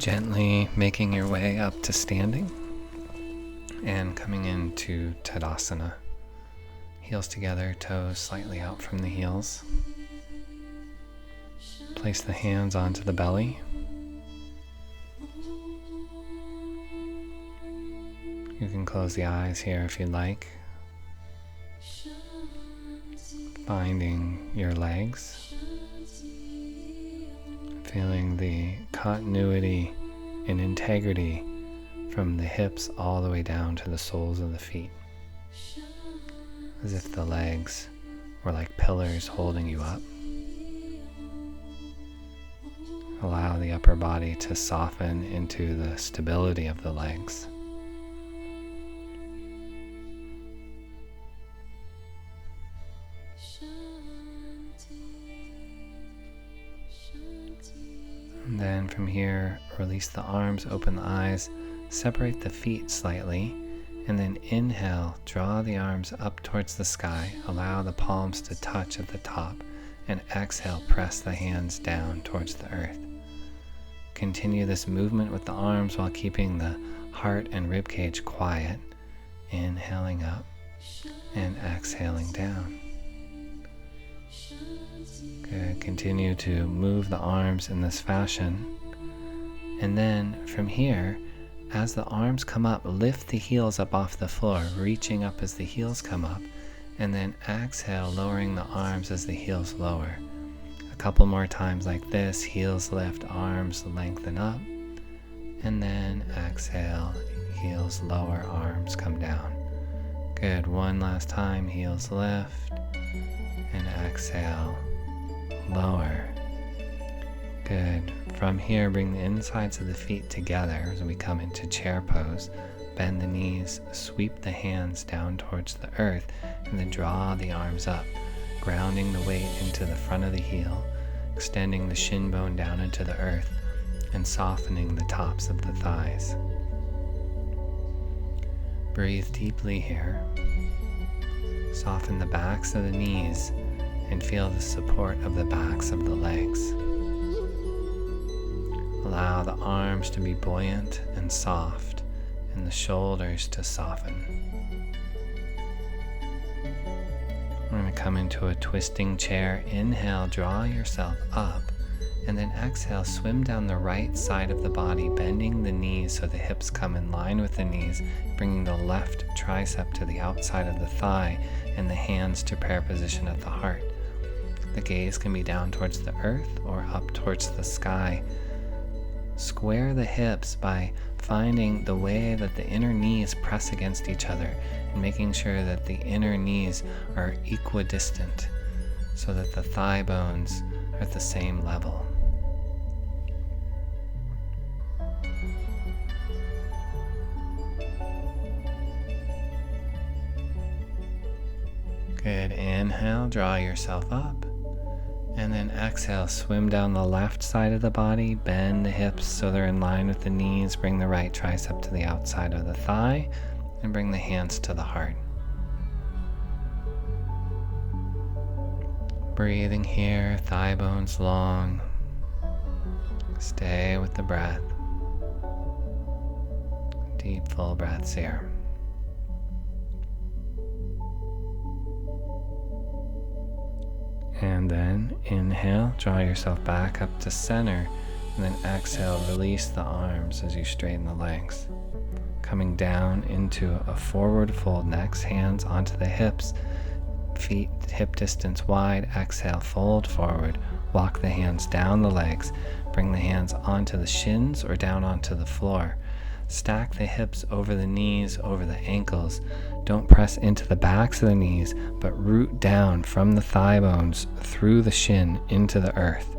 Gently making your way up to standing and coming into Tadasana. Heels together, toes slightly out from the heels. Place the hands onto the belly. You can close the eyes here if you'd like. Finding your legs. Feeling the continuity and integrity from the hips all the way down to the soles of the feet. As if the legs were like pillars holding you up. Allow the upper body to soften into the stability of the legs. And then from here, release the arms, open the eyes, separate the feet slightly, and then inhale, draw the arms up towards the sky, allow the palms to touch at the top, and exhale, press the hands down towards the earth. Continue this movement with the arms while keeping the heart and ribcage quiet, inhaling up and exhaling down. Good. Continue to move the arms in this fashion. And then from here, as the arms come up, lift the heels up off the floor, reaching up as the heels come up, and then exhale, lowering the arms as the heels lower. A couple more times like this, heels lift, arms lengthen up, and then exhale, heels lower, arms come down. Good. One last time, heels lift, and exhale, lower. Good. From here, bring the insides of the feet together as we come into chair pose. Bend the knees, sweep the hands down towards the earth, and then draw the arms up, grounding the weight into the front of the heel, extending the shin bone down into the earth, and softening the tops of the thighs. Breathe deeply here. Soften the backs of the knees and feel the support of the backs of the legs. Allow the arms to be buoyant and soft, and the shoulders to soften. We're going to come into a twisting chair. Inhale, draw yourself up, and then exhale, swim down the right side of the body, bending the knees so the hips come in line with the knees, bringing the left tricep to the outside of the thigh, and the hands to prayer position at the heart. The gaze can be down towards the earth or up towards the sky. Square the hips by finding the way that the inner knees press against each other and making sure that the inner knees are equidistant so that the thigh bones are at the same level. Good. Inhale, draw yourself up. And then exhale, swim down the left side of the body, bend the hips so they're in line with the knees, bring the right tricep to the outside of the thigh, and bring the hands to the heart. Breathing here, thigh bones long. Stay with the breath. Deep, full breaths here. And then inhale, draw yourself back up to center, and then exhale, release the arms as you straighten the legs. Coming down into a forward fold next, hands onto the hips, feet hip distance wide. Exhale, fold forward, walk the hands down the legs, bring the hands onto the shins or down onto the floor. Stack the hips over the knees, over the ankles. Don't press into the backs of the knees, but root down from the thigh bones through the shin into the earth.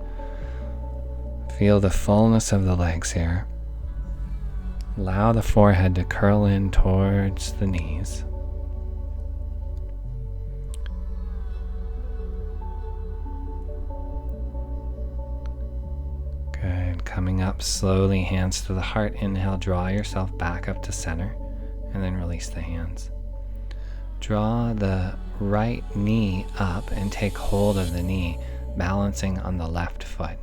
Feel the fullness of the legs here. Allow the forehead to curl in towards the knees. Good. Coming up slowly, hands to the heart. Inhale, draw yourself back up to center, and then release the hands. Draw the right knee up and take hold of the knee, balancing on the left foot.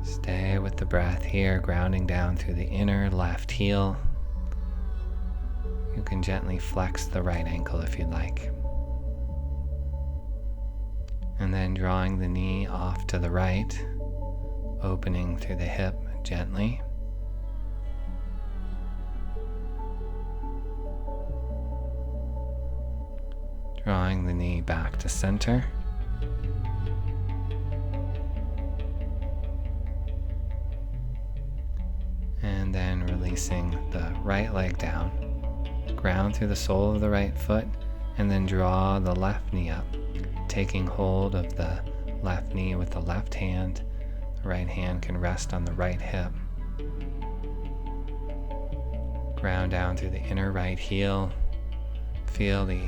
Stay with the breath here, grounding down through the inner left heel. You can gently flex the right ankle if you'd like. And then drawing the knee off to the right, opening through the hip gently. Drawing the knee back to center. And then releasing the right leg down. Ground through the sole of the right foot, and then draw the left knee up, taking hold of the left knee with the left hand. The right hand can rest on the right hip. Ground down through the inner right heel. Feel the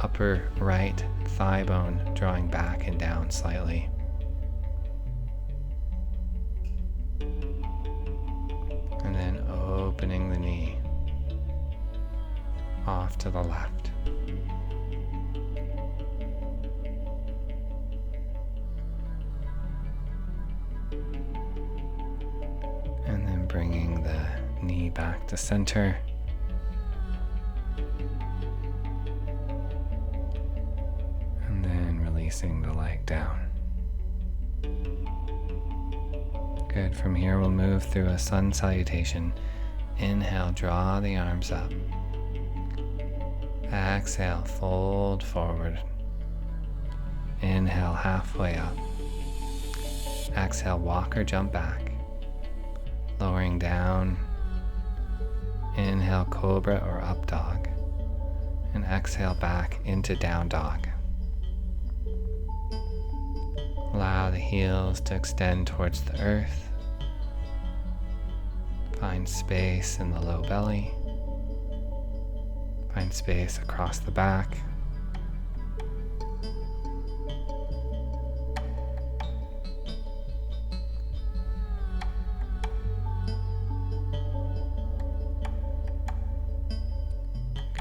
upper right thigh bone drawing back and down slightly. And then opening the knee off to the left. And then bringing the knee back to center. And then releasing the leg down. Good. From here, we'll move through a sun salutation. Inhale, draw the arms up. Exhale, fold forward. Inhale, halfway up. Exhale, walk or jump back. Lowering down. Inhale, cobra or up dog. And exhale back into down dog. Allow the heels to extend towards the earth. Find space in the low belly. Find space across the back.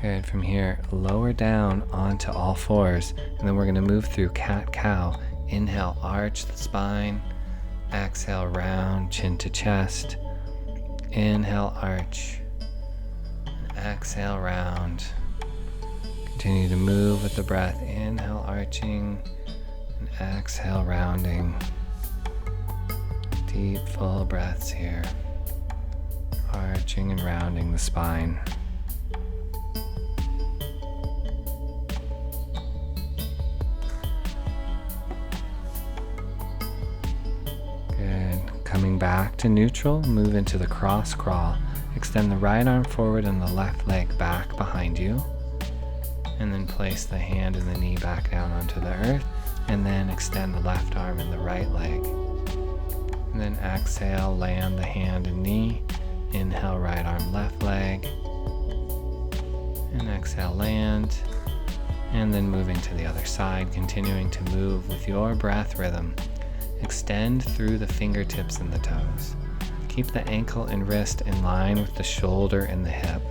Good. From here, lower down onto all fours, and then we're going to move through cat-cow. Inhale, arch the spine. Exhale, round, chin to chest. Inhale, arch. Exhale, round. Continue to move with the breath. Inhale, arching, and exhale, rounding. Deep, full breaths here. Arching and rounding the spine. Good. Coming back to neutral, move into the cross crawl. Extend the right arm forward and the left leg back behind you. And then place the hand and the knee back down onto the earth. And then extend the left arm and the right leg. And then exhale, land the hand and knee. Inhale, right arm, left leg. And exhale, land. And then moving to the other side, continuing to move with your breath rhythm. Extend through the fingertips and the toes. Keep the ankle and wrist in line with the shoulder and the hip.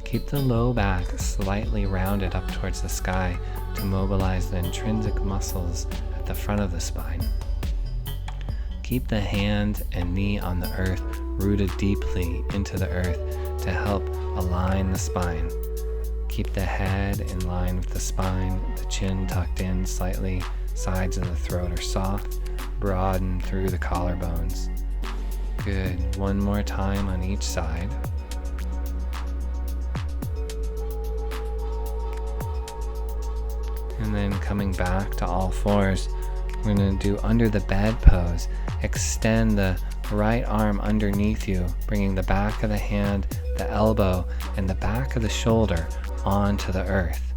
Keep the low back slightly rounded up towards the sky to mobilize the intrinsic muscles at the front of the spine. Keep the hand and knee on the earth, rooted deeply into the earth to help align the spine. Keep the head in line with the spine, the chin tucked in slightly, sides of the throat are soft, broaden through the collarbones. Good. One more time on each side. And then coming back to all fours, we're going to do under the bed pose. Extend the right arm underneath you, bringing the back of the hand, the elbow, and the back of the shoulder onto the earth.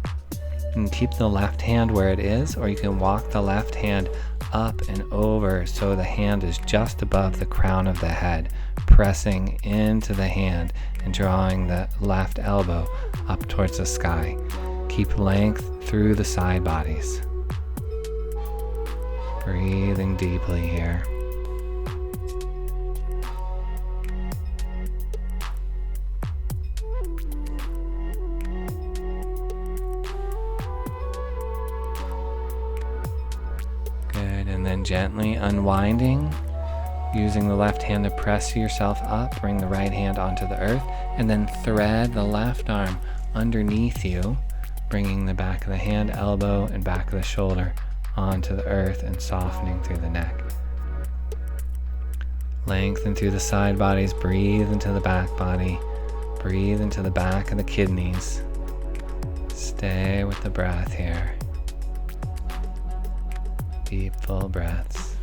And keep the left hand where it is, or you can walk the left hand up and over so the hand is just above the crown of the head, pressing into the hand and drawing the left elbow up towards the sky. Keep length through the side bodies. Breathing deeply here. Good, and then gently unwinding, Using the left hand to press yourself up, bring the right hand onto the earth, and then thread the left arm underneath you, bringing the back of the hand, elbow, and back of the shoulder onto the earth and softening through the neck. Lengthen through the side bodies, breathe into the back body, breathe into the back of the kidneys. Stay with the breath here. Deep, full breaths.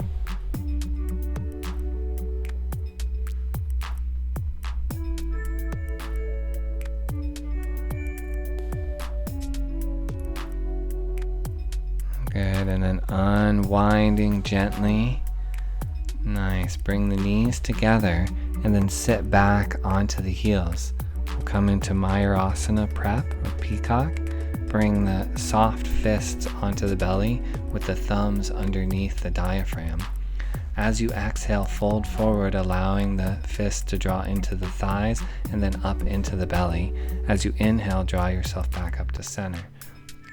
Good, and then unwinding gently. Nice, bring the knees together and then sit back onto the heels. We'll come into Mayurasana prep or peacock. Bring the soft fists onto the belly with the thumbs underneath the diaphragm. As you exhale, fold forward, allowing the fists to draw into the thighs and then up into the belly. As you inhale, draw yourself back up to center.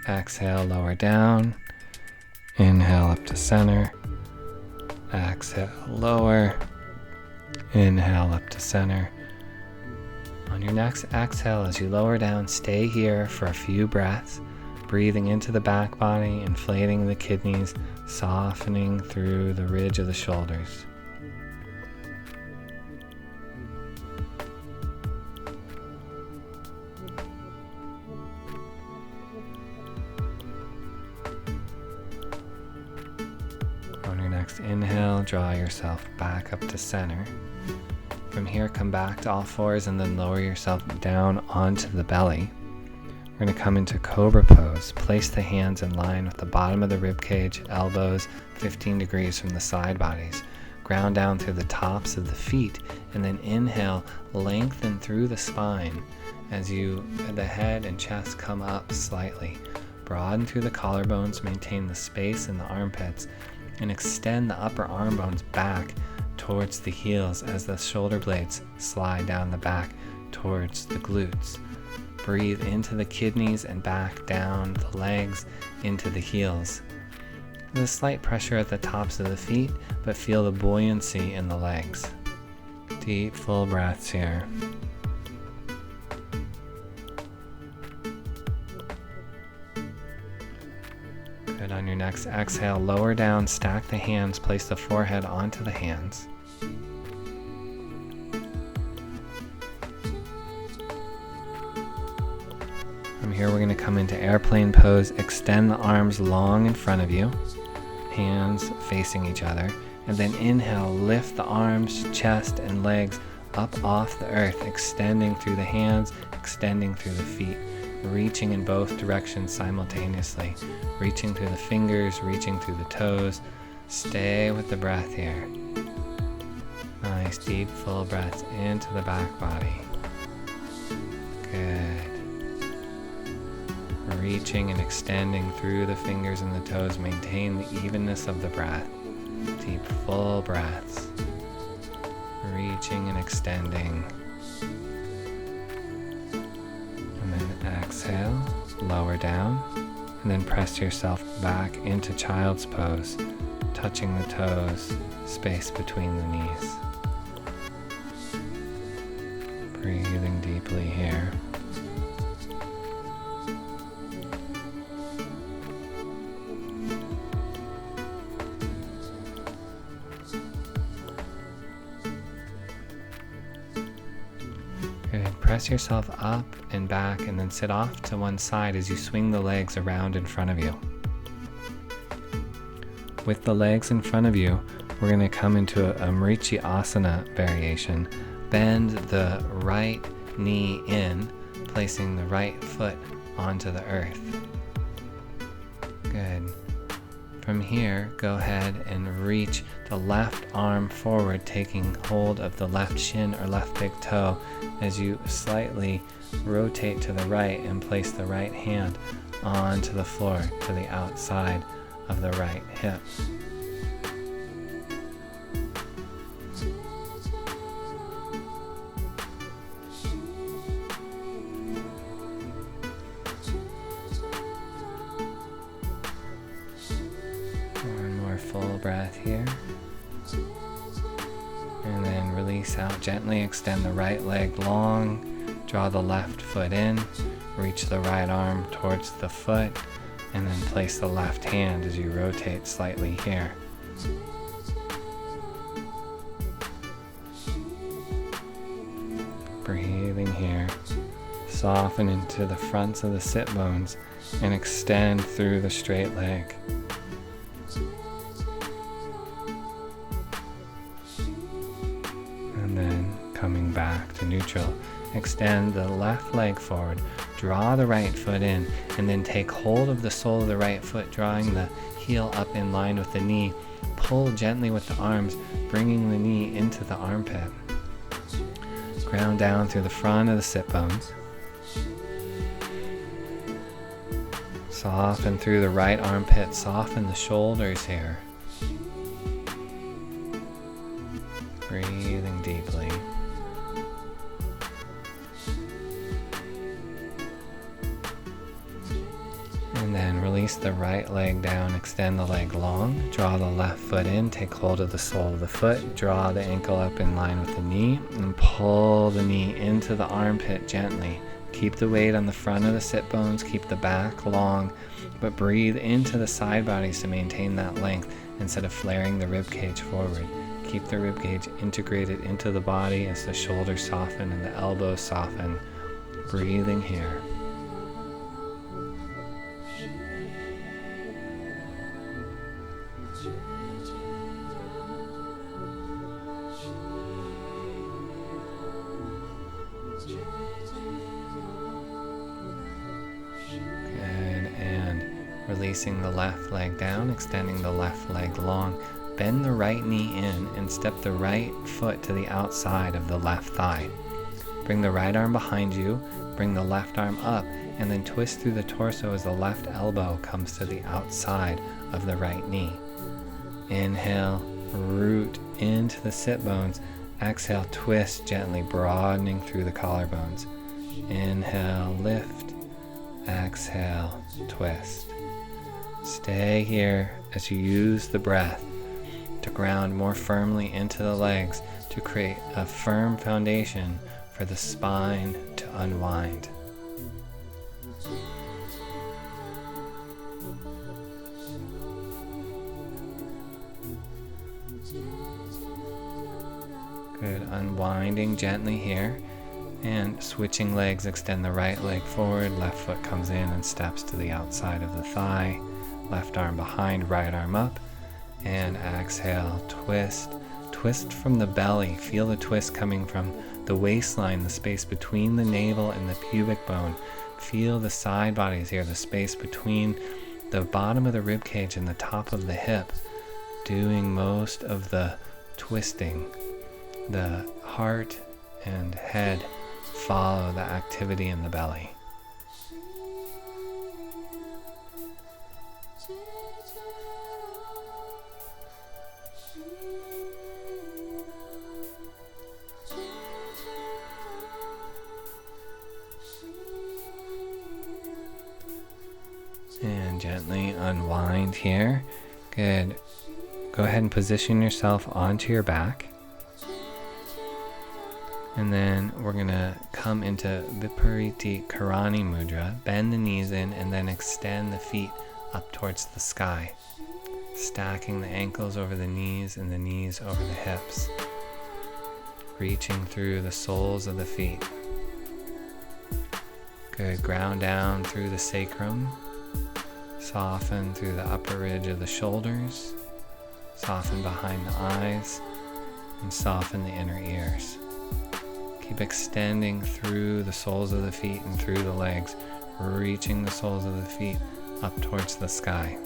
Exhale, lower down. Inhale up to center. Exhale, lower. Inhale up to center. On your next exhale, as you lower down, stay here for a few breaths, breathing into the back body, inflating the kidneys, softening through the ridge of the shoulders. On your next inhale, draw yourself back up to center. From here, come back to all fours and then lower yourself down onto the belly. We're going to come into Cobra Pose. Place the hands in line with the bottom of the rib cage, elbows 15 degrees from the side bodies. Ground down through the tops of the feet, and then inhale, lengthen through the spine as the head and chest come up slightly. Broaden through the collarbones, maintain the space in the armpits, and extend the upper arm bones back towards the heels as the shoulder blades slide down the back towards the glutes. Breathe into the kidneys and back down the legs into the heels. There's a slight pressure at the tops of the feet, but feel the buoyancy in the legs. Deep, full breaths here. Good. On your next exhale, lower down, stack the hands, place the forehead onto the hands. From here, we're going to come into airplane pose. Extend the arms long in front of you, hands facing each other, and then inhale, lift the arms, chest, and legs up off the earth, extending through the hands, extending through the feet, reaching in both directions simultaneously, reaching through the fingers, reaching through the toes. Stay with the breath here. Nice, deep, full breaths into the back body. Good. Reaching and extending through the fingers and the toes. Maintain the evenness of the breath. Deep, full breaths. Reaching and extending. And then exhale, lower down, and then press yourself back into child's pose, touching the toes, space between the knees. Breathing deeply here. Good. Press yourself up and back and then sit off to one side as you swing the legs around in front of you. With the legs in front of you, we're going to come into a Marichi Asana variation. Bend the right knee in, placing the right foot onto the earth. Good. From here, go ahead and reach the left arm forward, taking hold of the left shin or left big toe as you slightly rotate to the right and place the right hand onto the floor to the outside of the right hip. Full breath here. release out gently. Extend the right leg long. Draw the left foot in. Reach the right arm towards the foot. And then place the left hand as you rotate slightly here. Breathing here. Soften into the fronts of the sit bones and extend through the straight leg. And then coming back to neutral. Extend the left leg forward. Draw the right foot in and then take hold of the sole of the right foot, drawing the heel up in line with the knee. Pull gently with the arms, bringing the knee into the armpit. Ground down through the front of the sit bones. Soften through the right armpit, soften the shoulders here. Breathing deeply. And then release the right leg down, extend the leg long, draw the left foot in, take hold of the sole of the foot, draw the ankle up in line with the knee, and pull the knee into the armpit gently. Keep the weight on the front of the sit bones, keep the back long, but breathe into the side bodies to maintain that length instead of flaring the rib cage forward. Keep the rib cage integrated into the body as the shoulders soften and the elbows soften. Breathing here. Releasing the left leg down, extending the left leg long. Bend the right knee in and step the right foot to the outside of the left thigh. Bring the right arm behind you, bring the left arm up, and then twist through the torso as the left elbow comes to the outside of the right knee. Inhale, root into the sit bones. Exhale, twist gently, broadening through the collarbones. Inhale, lift. Exhale, twist. Stay here as you use the breath to ground more firmly into the legs to create a firm foundation for the spine to unwind. Good, unwinding gently here and switching legs. Extend the right leg forward, left foot comes in and steps to the outside of the thigh. Left arm behind, right arm up, and exhale, twist. Twist from the belly. Feel the twist coming from the waistline, the space between the navel and the pubic bone. Feel the side bodies here, the space between the bottom of the rib cage and the top of the hip, doing most of the twisting. The heart and head follow the activity in the belly. And gently unwind here. Good. Go ahead and position yourself onto your back. And then we're going to come into Vipariti Karani Mudra. Bend the knees in and then extend the feet up towards the sky. Stacking the ankles over the knees and the knees over the hips. Reaching through the soles of the feet. Good. Ground down through the sacrum. Soften through the upper ridge of the shoulders. Soften behind the eyes. And soften the inner ears. Keep extending through the soles of the feet and through the legs, reaching the soles of the feet up towards the sky.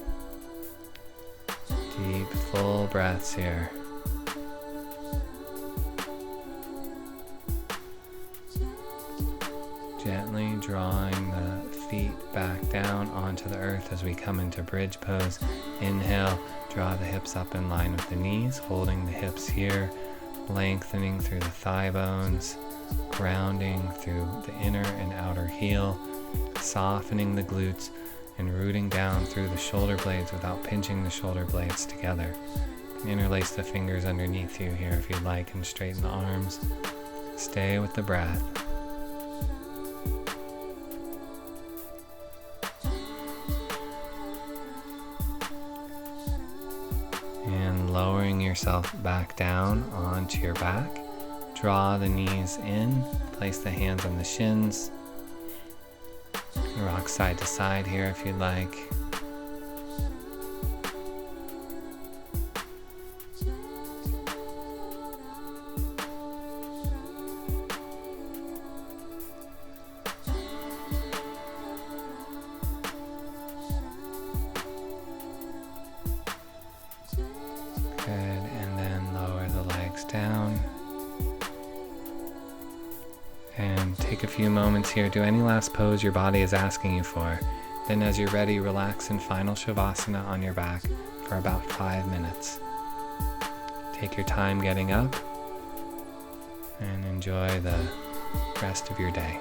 Deep, full breaths here. Gently drawing the feet back down onto the earth as we come into bridge pose. Inhale, draw the hips up in line with the knees, holding the hips here, lengthening through the thigh bones, grounding through the inner and outer heel, softening the glutes and rooting down through the shoulder blades without pinching the shoulder blades together. Interlace the fingers underneath you here if you'd like, and straighten the arms. Stay with the breath. And lowering yourself back down onto your back. Draw the knees in, place the hands on the shins. Rock side to side here if you'd like. Good, and then lower the legs down. And take a few moments here. Do any last pose your body is asking you for. Then as you're ready, relax in final Shavasana on your back for about 5 minutes. Take your time getting up and enjoy the rest of your day.